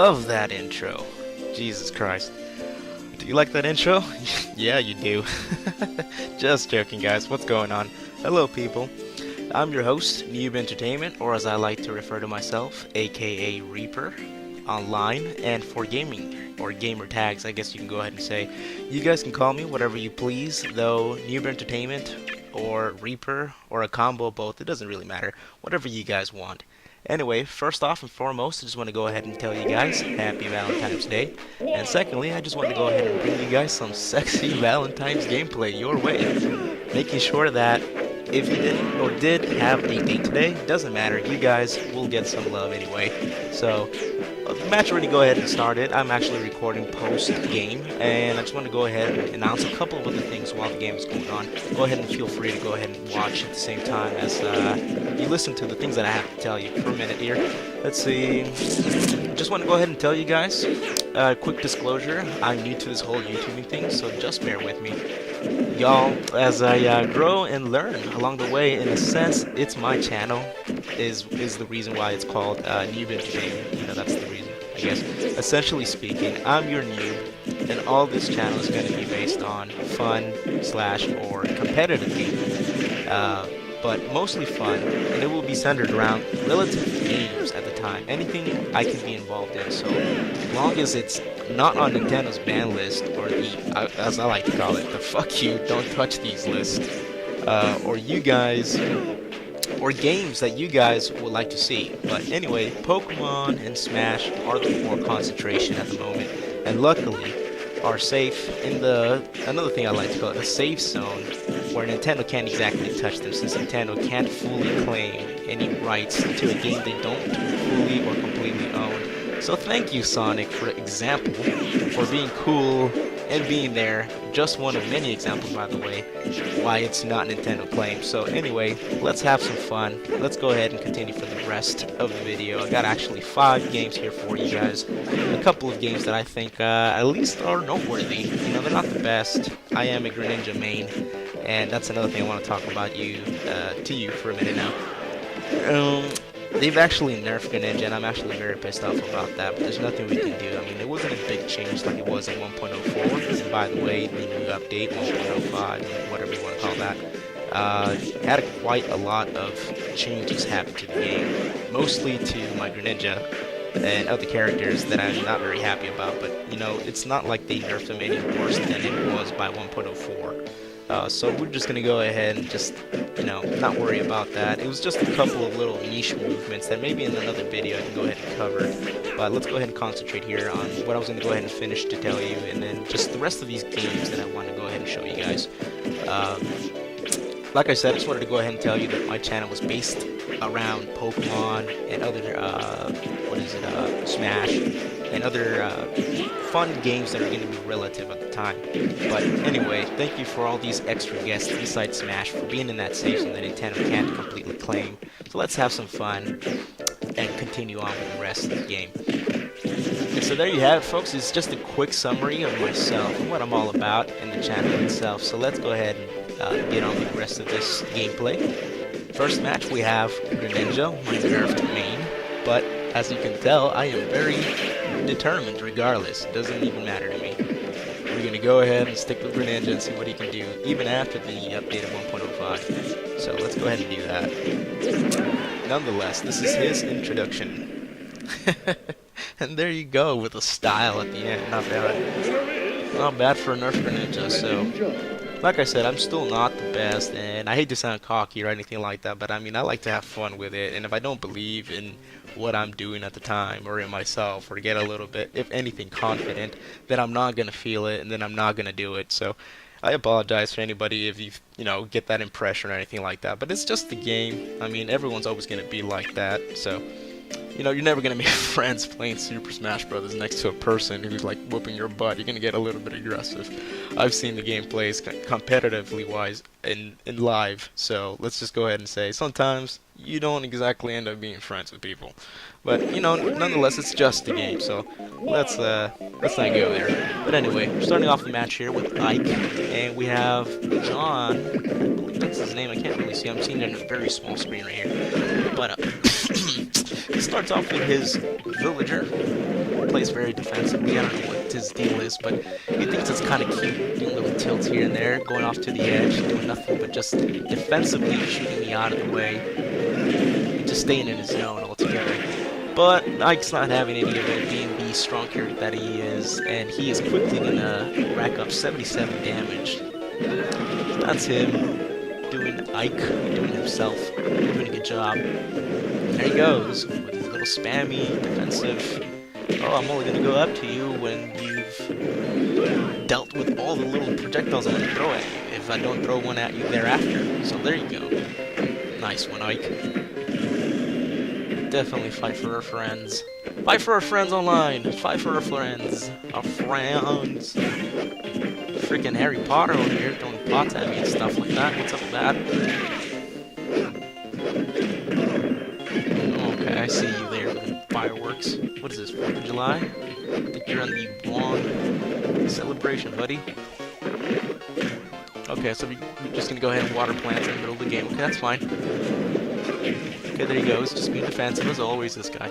love that intro. Jesus Christ. Do you like that intro? Yeah, you do. Just joking, guys. What's going on? Hello, people. I'm your host, Noob Entertainment, or as I like to refer to myself, aka Reaper, online, and for gaming, or gamer tags, I guess you can go ahead and say. You guys can call me whatever you please, though Noob Entertainment, or Reaper, or a combo of both, it doesn't really matter. Whatever you guys want. Anyway, first off and foremost, I just want to go ahead and tell you guys Happy Valentine's Day. And secondly, I just want to go ahead and bring you guys some sexy Valentine's gameplay your way. Making sure that if you didn't or did have a date today, doesn't matter, you guys will get some love anyway. So, the match already go ahead and started. I'm actually recording post-game, and I just want to go ahead and announce a couple of other things while the game is going on. Go ahead and feel free to go ahead and watch at the same time as you listen to the things that I have to tell you for a minute here. Let's see. Just want to go ahead and tell you guys, quick disclosure, I'm new to this whole YouTubing thing, so just bear with me. Y'all, as I grow and learn along the way, in a sense, it's my channel, is the reason why it's called Noob Entertainment. You know, that's the reason, I guess. Essentially speaking, I'm your noob, and all this channel is going to be based on fun slash or competitive gaming, but mostly fun, and it will be centered around relative games at the time. Anything I can be involved in, so long as it's not on Nintendo's ban list, or the, as I like to call it, the fuck you, don't touch these list, or you guys, or games that you guys would like to see. But anyway, Pokemon and Smash are the core concentration at the moment, and luckily are safe in the, another thing I like to call it, a safe zone, where Nintendo can't exactly touch them, since Nintendo can't fully claim any rights to a game they don't fully or completely own. So thank you, Sonic, for example, for being cool and being there. Just one of many examples, by the way, why it's not Nintendo claimed. So anyway, let's have some fun. Let's go ahead and continue for the rest of the video. I got actually 5 games here for you guys. A couple of games that I think at least are noteworthy. You know, they're not the best. I am a Greninja main, and that's another thing I want to talk about to you for a minute now. They've actually nerfed Greninja, and I'm actually very pissed off about that, but there's nothing we can do. I mean, it wasn't a big change like it was in 1.04, and by the way, the new update, 1.05, whatever you want to call that, had quite a lot of changes happen to the game, mostly to my Greninja and other characters that I'm not very happy about, but, you know, it's not like they nerfed them any worse than it was by 1.04. So we're just going to go ahead and just, you know, not worry about that. It was just a couple of little niche movements that maybe in another video I can go ahead and cover. But let's go ahead and concentrate here on what I was going to go ahead and finish to tell you, and then just the rest of these games that I want to go ahead and show you guys. Like I said, I just wanted to go ahead and tell you that my channel was based around Pokemon and other, Smash, and other fun games that are going to be relative at the time. But anyway, thank you for all these extra guests besides Smash for being in that safe zone that Nintendo can't completely claim. So let's have some fun and continue on with the rest of the game. And so there you have it, folks. It's just a quick summary of myself and what I'm all about and the channel itself. So let's go ahead and get on with the rest of this gameplay. First match, we have Greninja, my nerfed main, but as you can tell, I am very determined regardless. It doesn't even matter to me. We're going to go ahead and stick with Greninja and see what he can do, even after the update of 1.05. So let's go ahead and do that. Nonetheless, this is his introduction. And there you go, with a style at the end. Not bad. Not bad for a nerf Greninja, so... Like I said, I'm still not the best, and I hate to sound cocky or anything like that, but I mean, I like to have fun with it, and if I don't believe in what I'm doing at the time, or in myself, or get a little bit, if anything, confident, then I'm not going to feel it, and then I'm not going to do it. So I apologize for anybody if you know, get that impression or anything like that, but it's just the game. I mean, everyone's always going to be like that, so... You know, you're never going to make friends playing Super Smash Brothers next to a person who's like whooping your butt. You're going to get a little bit aggressive. I've seen the gameplays competitively wise in live, so let's just go ahead and say sometimes you don't exactly end up being friends with people. But, you know, nonetheless, it's just a game, so let's not go there. But anyway, we're starting off the match here with Ike, and we have John, I believe that's his name, I can't really see, I'm seeing it on a very small screen right here. But, he starts off with his villager, plays very defensively. I don't know what his deal is, but he thinks it's kind of cute, doing little tilts here and there, going off to the edge, doing nothing but just defensively shooting me out of the way, and just staying in his zone altogether. But Ike's not having any of it, being the strong character that he is, and he is quickly gonna rack up 77 damage. That's him doing Ike, doing himself, doing a good job. There he goes with his little spammy defensive. Oh, I'm only gonna go up to you when you've dealt with all the little projectiles I'm gonna throw at you. If I don't throw one at you thereafter. So there you go. Nice one, Ike. Definitely fight for our friends. Fight for our friends online. Fight for our friends. Our friends. Freaking Harry Potter over here throwing pots at me and stuff like that. What's up with that? Okay, I see you there with the fireworks. What is this, 4th of July? I think you're on the wrong celebration, buddy. Okay, so we're just gonna go ahead and water plants in the middle of the game. Okay, that's fine. Okay, there he goes. Just being defensive as always, this guy.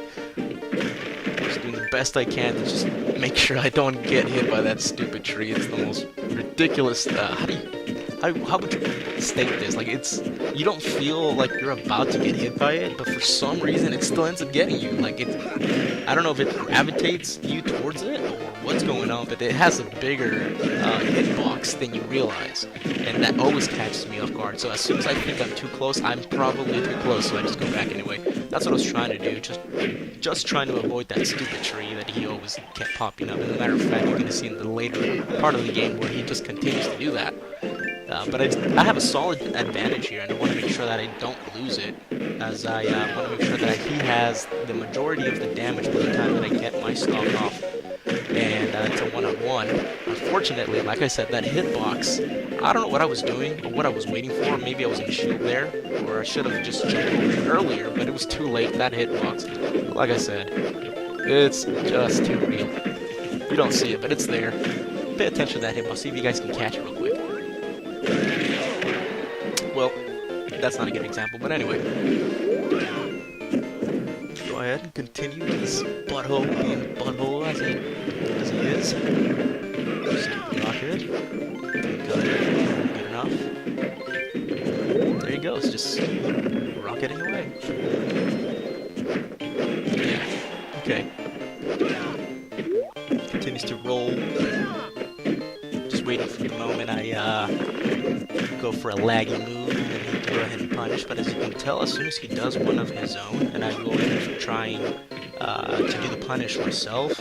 Just doing the best I can to just make sure I don't get hit by that stupid tree. It's the most ridiculous. How would you state this? Like, you don't feel like you're about to get hit by it, but for some reason it still ends up getting you. Like, I don't know if it gravitates you towards it or what's going on, but it has a bigger hitbox than you realize, and that always catches me off guard. So as soon as I think I'm too close, I'm probably too close, so I just go back anyway. That's what I was trying to do, just trying to avoid that stupid tree that he always kept popping up. As a matter of fact, you're going to see in the later part of the game where he just continues to do that. But I have a solid advantage here, and I want to make sure that I don't lose it, as I want to make sure that he has the majority of the damage by the time that I get my stock off, and it's a one-on-one. Unfortunately, like I said, that hitbox, I don't know what I was doing or what I was waiting for. Maybe I was in a shield there, or I should have just jumped over it earlier, but it was too late. That hitbox, like I said, it's just too real. You don't see it, but it's there. Pay attention to that hitbox. See if you guys can catch it real quick. Well, that's not a good example, but anyway. Go ahead and continue this butthole being butthole as he is. Stupid rocket. Good enough. There he goes, just rocketing away. Yeah. Okay. Continues to roll. Just waiting for the moment I go for a laggy move and then he can go ahead and punish. But as you can tell, as soon as he does one of his own and I go in for trying to do the punish myself,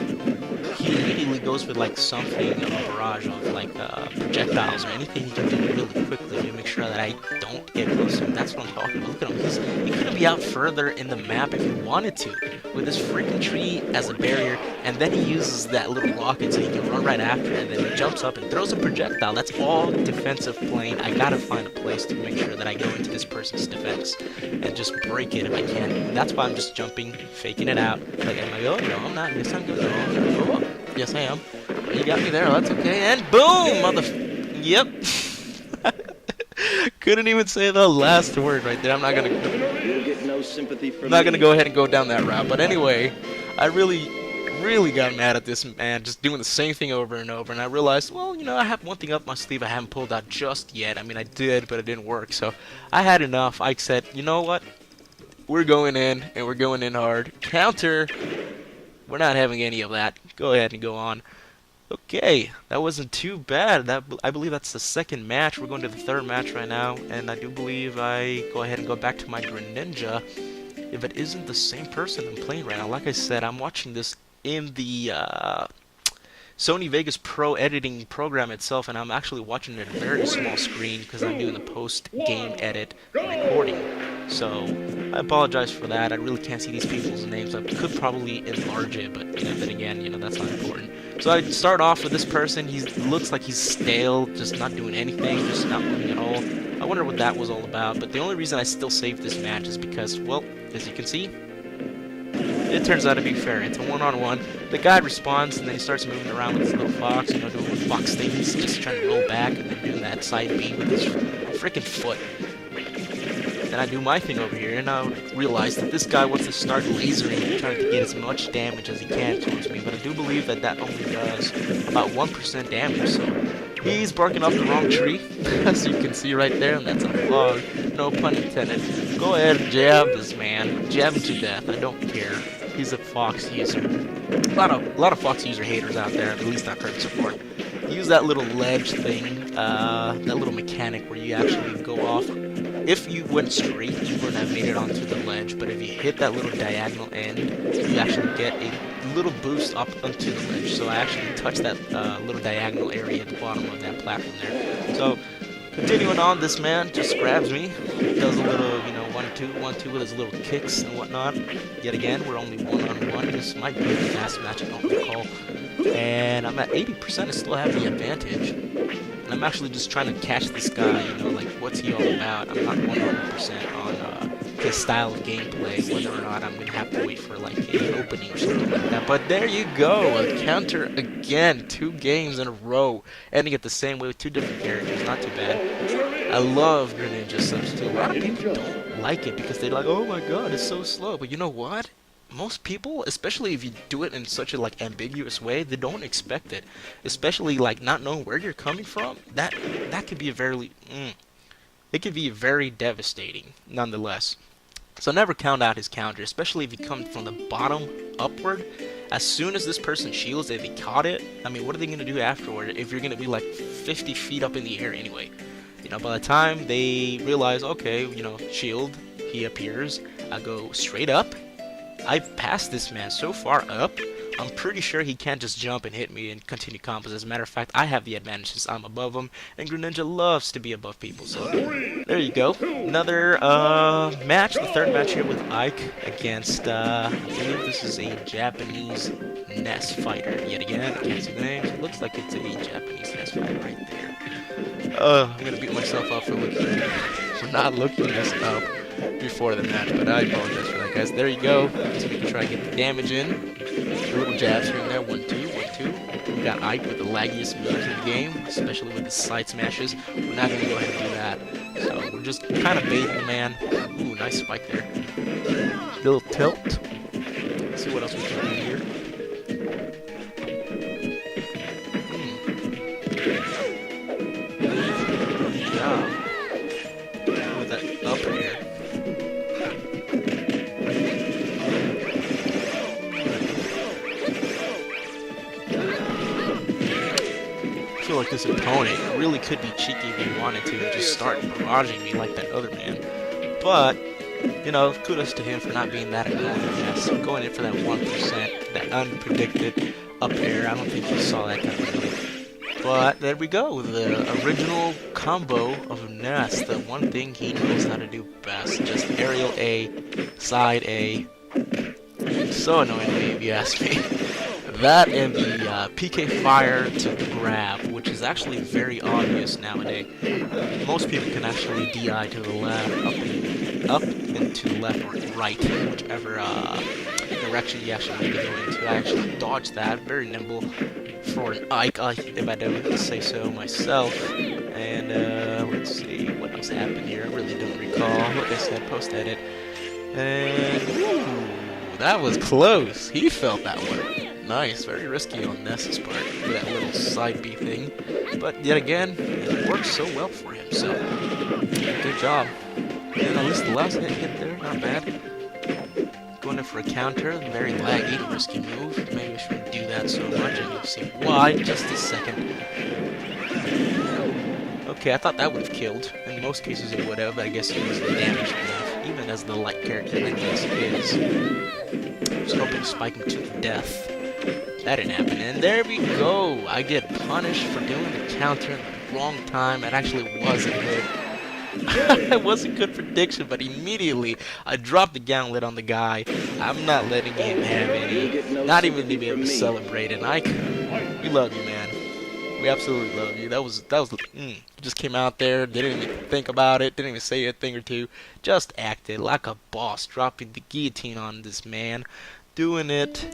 he immediately goes with like something, a barrage of like projectiles or anything he can do really quickly to make sure that I don't get close to him. That's what I'm talking about. Look at him. He could be out further in the map if he wanted to, with this freaking tree as a barrier, and then he uses that little rocket so he can run right after it, and then he jumps up and throws a projectile. That's all defensive playing. I gotta find a place to make sure that I go into this person's defense and just break it if I can. That's why I'm just jumping, faking it out. Like, am I going? No, I'm not. Yes, I'm going. No, oh, yes, I am. You got me there. That's okay. And boom, Yep. Couldn't even say the last word right there. I'm not gonna go ahead and go down that route. But anyway, I really got mad at this man just doing the same thing over and over. And I realized, well, you know, I have one thing up my sleeve I haven't pulled out just yet. I mean, I did, but it didn't work. So I had enough. I said, you know what? We're going in, and we're going in hard. Counter. We're not having any of that. Go ahead and go on. Okay, that wasn't too bad. I believe that's the second match. We're going to the third match right now, and I do believe I go ahead and go back to my Greninja if it isn't the same person I'm playing right now. Like I said, I'm watching this in the Sony Vegas Pro editing program itself, and I'm actually watching it at a very small screen because I'm doing the post-game edit recording. So I apologize for that. I really can't see these people's names. I could probably enlarge it, but you know, then again, you know, that's not important. So I start off with this person. He looks like he's stale, just not doing anything, just not moving at all. I wonder what that was all about. But the only reason I still saved this match is because, well, as you can see, it turns out to be fair. It's a one-on-one. The guy responds, and then he starts moving around with his little fox, you know, doing what fox things, just trying to roll back, and then doing that side B with his freaking foot. Then I do my thing over here, and I realize that this guy wants to start lasering, trying to get as much damage as he can towards me. But I do believe that that only does about 1% damage, so he's barking up the wrong tree, as you can see right there, and that's a log. No pun intended. Go ahead and jab this man. Jab him to death. I don't care. He's a Fox user. A lot of Fox user haters out there, at least I've heard so far. Use that little ledge thing, that little mechanic where you actually go off. If you went straight, you wouldn't have made it onto the ledge, but if you hit that little diagonal end, you actually get a little boost up onto the ledge. So I actually touched that little diagonal area at the bottom of that platform there. So continuing on, this man just grabs me, does a little, 1-2 with his little kicks and whatnot. Yet again, we're only one-on-one. This might be a fast match, I don't recall. And I'm at 80%, I still have the advantage. And I'm actually just trying to catch this guy, like, what's he all about? I'm not 100% on his style of gameplay, whether or not I'm going to have to wait for, like, an opening or something like that. But there you go, a counter again, 2 games in a row, ending it the same way with 2 different characters, not too bad. I love Greninja Substitute. A lot of people don't like it because they're like, oh my god, it's so slow. But you know what? Most people, especially if you do it in such a ambiguous way, they don't expect it. Especially not knowing where you're coming from. That could be it could be very devastating, nonetheless. So never count out his counter, especially if you come from the bottom upward. As soon as this person shields, if he caught it, I mean, what are they gonna do afterward? If you're gonna be like 50 feet up in the air anyway. By the time they realize, okay, shield, he appears. I go straight up. I've passed this man so far up, I'm pretty sure he can't just jump and hit me and continue combos. As a matter of fact, I have the advantage since I'm above him, and Greninja loves to be above people. So there you go. Another match, the third match here with Ike against, I believe this is a Japanese NES fighter. Yet again, I can't see the names. It looks like it's a Japanese NES fighter right there. I'm gonna beat myself up for not looking this up before the match, but I apologize for that, guys. There you go. So we can try to get the damage in. Little jabs here and there. 1-2, 1-2. We got Ike with the laggiest moves in the game, especially with his side smashes. We're not gonna go ahead and do that. So we're just kind of baiting the man. Ooh, nice spike there. Little tilt. Let's see what else we can do here. With that up here. I feel like this opponent really could be cheeky if he wanted to and just start barraging me like that other man. But, kudos to him for not being that annoying. Yes, going in for that 1%, that unpredicted up air. I don't think he saw that coming. But there we go, the original combo of Ness, the one thing he knows how to do best. Just aerial A, side A. So annoying to me if you ask me. That and the PK fire to grab, which is actually very obvious nowadays. Most people can actually DI to the left, up and to the left or right, whichever direction you actually need to go into. I actually dodged that, very nimble for an Ike, if I do say so myself. And let's see what else happened here. I really don't recall. Like I said, post edit. And ooh, that was close. He felt that one. Nice, very risky on Ness's part for that little side B thing. But yet again, it works so well for him. So good job. And at least the last hit there, not bad. Going in for a counter, very laggy, risky move. Maybe I shouldn't do that so much, and you'll see why in just a second. Okay, I thought that would have killed. In most cases it would have, but I guess he wasn't damaged enough, even as the light character that Ness is. I was hoping to spike him to the death. That didn't happen, and there we go. I get punished for doing the counter at the wrong time. It actually wasn't good. It wasn't good prediction, but immediately I dropped the gauntlet on the guy. I'm not letting him have any, not even to be able to celebrate it. Ike, we love you, man. We absolutely love you. That was just came out there, didn't even think about it, didn't even say a thing or two, just acted like a boss, dropping the guillotine on this man, doing it.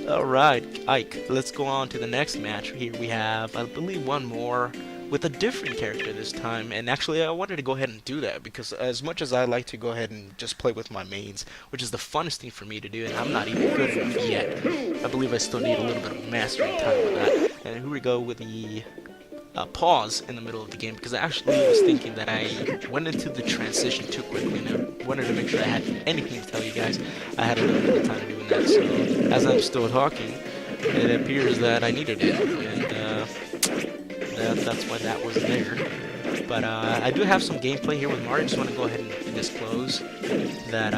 Alright, Ike, let's go on to the next match. Here we have, I believe, one more with a different character this time. And actually, I wanted to go ahead and do that because as much as I like to go ahead and just play with my mains, which is the funnest thing for me to do, and I'm not even good enough yet. I believe I still need a little bit of mastering time with that. And here we go with the pause in the middle of the game, because I actually was thinking that I went into the transition too quickly, and I wanted to make sure I had anything to tell you guys. I had a little bit of time doing that, so as I'm still talking, it appears that I needed it, and that's why that was there. But I do have some gameplay here with Mario. Just want to go ahead and disclose that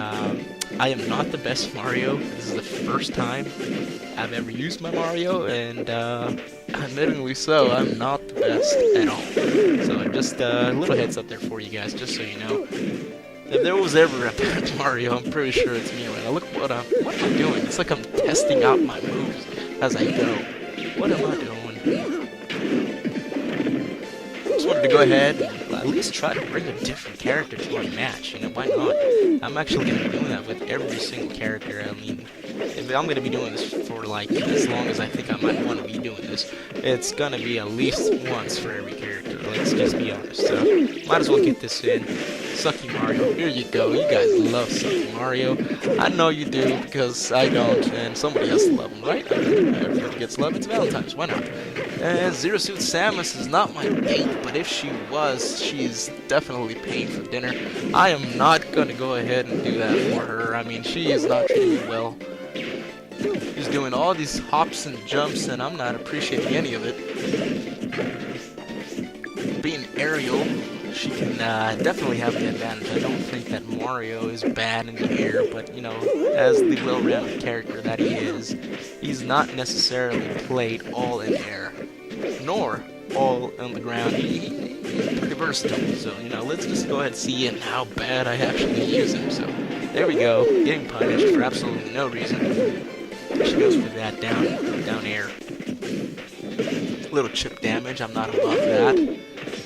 I am not the best Mario. This is the first time I've ever used my Mario, and admittingly so, I'm not the best at all. So just a little heads up there for you guys, just so you know. If there was ever a bad Mario, I'm pretty sure it's me right now. Look what am I doing? It's like I'm testing out my moves as I go. What am I doing? Just wanted to go ahead and at least try to bring a different character to our match. You know, why not? I'm actually going to be doing that with every single character. I mean, if I'm going to be doing this for like as long as I think I might want to be doing this, it's going to be at least once for every character. Let's just be honest. So, might as well get this in. Sucky Mario, here you go. You guys love Sucky Mario. I know you do, because I don't, and somebody has to love him, right? Everybody gets love. It's Valentine's. Why not? And Zero Suit Samus is not my date, but if she was, she's definitely paying for dinner. I am not going to go ahead and do that for her. I mean, she is not treating me well. She's doing all these hops and jumps, and I'm not appreciating any of it. Being aerial, she can definitely have the advantage. I don't think that Mario is bad in the air, but, you know, as the well-rounded character that he is, he's not necessarily played all in air, nor all on the ground. He's pretty versatile, so, you know, let's just go ahead and see how bad I actually use him. So, there we go, getting punished for absolutely no reason. She goes for that down air. Little chip damage, I'm not above that.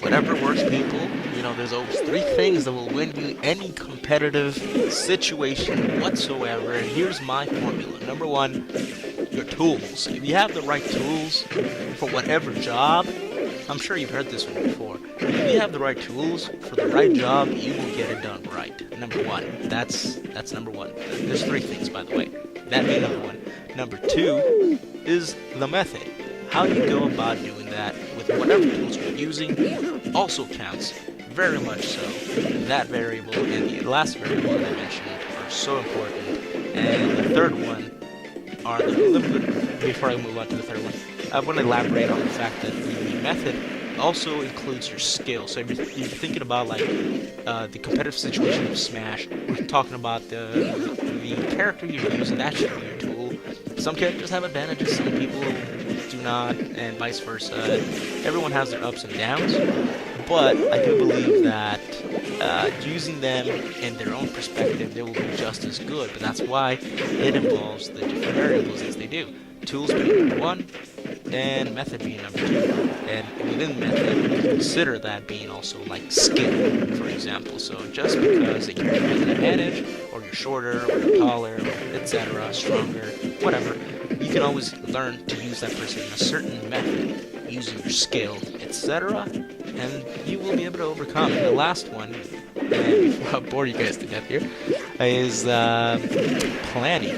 Whatever works, people. You know, there's always 3 things that will win you any competitive situation whatsoever, and here's my formula. Number 1, your tools. If you have the right tools for whatever job, I'm sure you've heard this one before. If you have the right tools for the right job, you will get it done right. Number 1. That's number 1. There's 3 things, by the way. That being number 1. Number 2 is the method. How you go about doing that with whatever tools you're using also counts, very much so. That variable and the last variable that I mentioned are so important. And the third one are before I move on to the third one, I want to elaborate on the fact that the method also includes your skill. So if you're thinking about like the competitive situation of Smash, we're talking about the character you're using, that should be your tool. Some characters have advantages, some people do not, and vice versa. Everyone has their ups and downs, but I do believe that using them in their own perspective, they will be just as good. But that's why it involves the different variables as they do. Tools being number 1, and method being number 2. And within method, consider that being also like skill, for example. So just because a character has an advantage, or you're shorter, or you're taller, etc., stronger, whatever, you can always learn to use that person in a certain method, using your skill, etc., and you will be able to overcome. And the last one, and before I bore you guys to death here, is planning.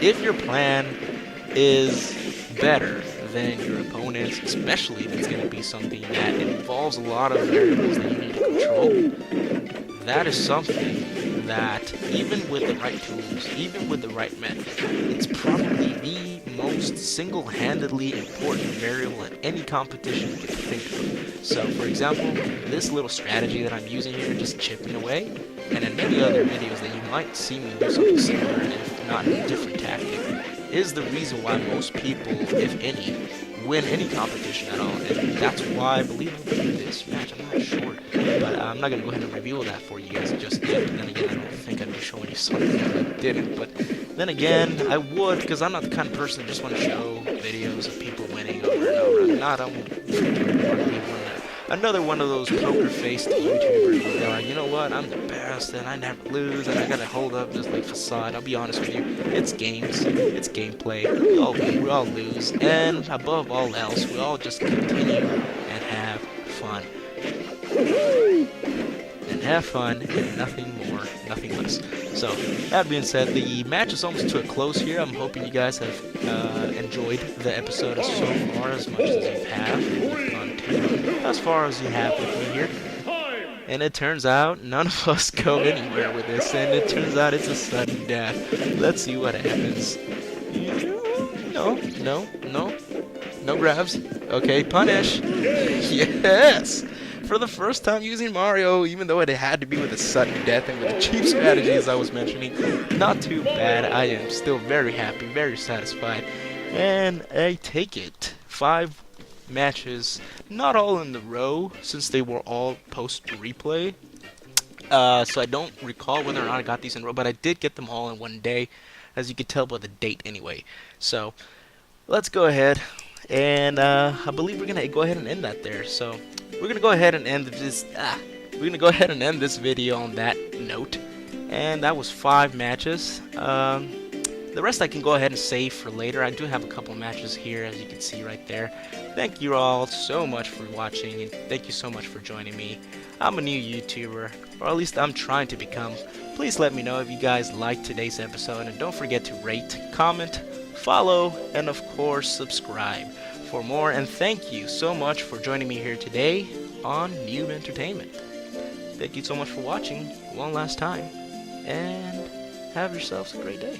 If your plan is better than your opponent's, especially if it's going to be something that involves a lot of variables that you need to control, that is something that, even with the right tools, even with the right method, it's probably the most single-handedly important variable in any competition you can think of. So, for example, this little strategy that I'm using here, just chipping away, and in many other videos that you might see me do something similar, if not a different tactic, is the reason why most people, if any, win any competition at all. And that's why I believe I'll do this match. I'm not sure, but I'm not going to go ahead and reveal that for you guys just yet. But then again, I don't think I'd be showing you something if I didn't. But then again, I would, because I'm not the kind of person that just want to show videos of people winning over and over. I'm not. Another one of those poker-faced YouTubers where they're like, you know what, I'm the best, and I never lose, and I gotta hold up this like facade. I'll be honest with you, it's games, it's gameplay, we all lose, and above all else, we all just continue and have fun. And have fun, and nothing more, nothing less. So, that being said, the match is almost to a close here. I'm hoping you guys have enjoyed the episode so far as much as you have. You've gone to as far as you have with me here. And it turns out none of us go anywhere with this, and it turns out it's a sudden death. Let's see what happens. No grabs. Okay, punish. Yes! For the first time using Mario, even though it had to be with a sudden death and with the cheap strategies I was mentioning, not too bad. I am still very happy, very satisfied. And I take it. 5 matches, not all in the row, since they were all post-replay. So I don't recall whether or not I got these in a row, but I did get them all in one day, as you can tell by the date anyway. So, let's go ahead, and I believe we're going to go ahead and end that there. So, we're going to go ahead and end this, video on that note. And that was 5 matches. The rest I can go ahead and save for later. I do have a couple matches here, as you can see right there. Thank you all so much for watching, and thank you so much for joining me. I'm a new YouTuber, or at least I'm trying to become. Please let me know if you guys liked today's episode, and don't forget to rate, comment, follow, and of course subscribe for more. And thank you so much for joining me here today on Noob Entertainment. Thank you so much for watching one last time, and have yourselves a great day.